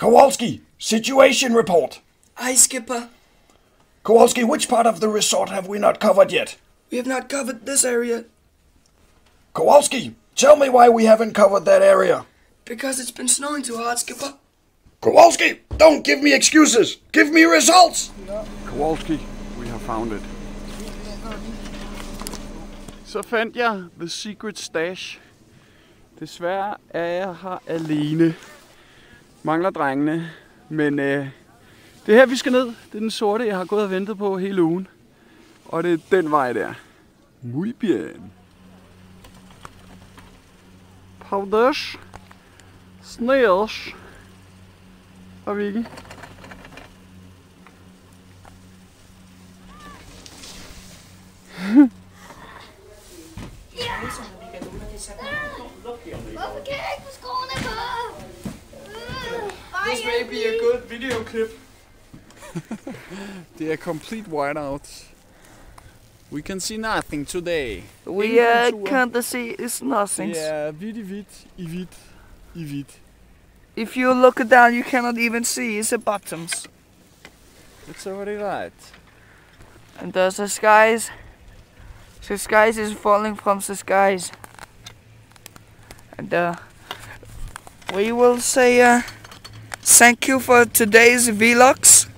Kowalski, situation report. Aye, Skipper. Kowalski, which part of the resort have we not covered yet? We have not covered this area. Kowalski, tell me why we haven't covered that area. Because it's been snowing too hard, Skipper. Kowalski, don't give me excuses. Give me results. Kowalski, we have found it. Så fandt jeg The Secret Stash. Desværre er jeg her alene. Mangler drengene. Men det er her vi skal ned. Det er den sorte jeg har gået og ventet på hele ugen. Og det er den vej der. Muy bien. Powders. Snails. Og Vicky. Hvorfor kan jeg ikke få skoene på? This may be a good video clip. Det er complete whiteout. We can see nothing today. We can't see it's nothing. Det er hvidt i hvidt, i hvidt, i hvidt. If you look down, you cannot even see the bottoms. It's already right. And there's the skies. The skies is falling from the skies. And we will say thank you for today's vlogs.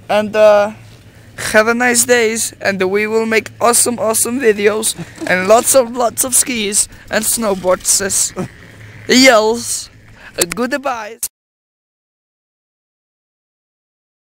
And have a nice days. And we will make awesome videos. And lots of skis and snowboards. Yells. Goodbye.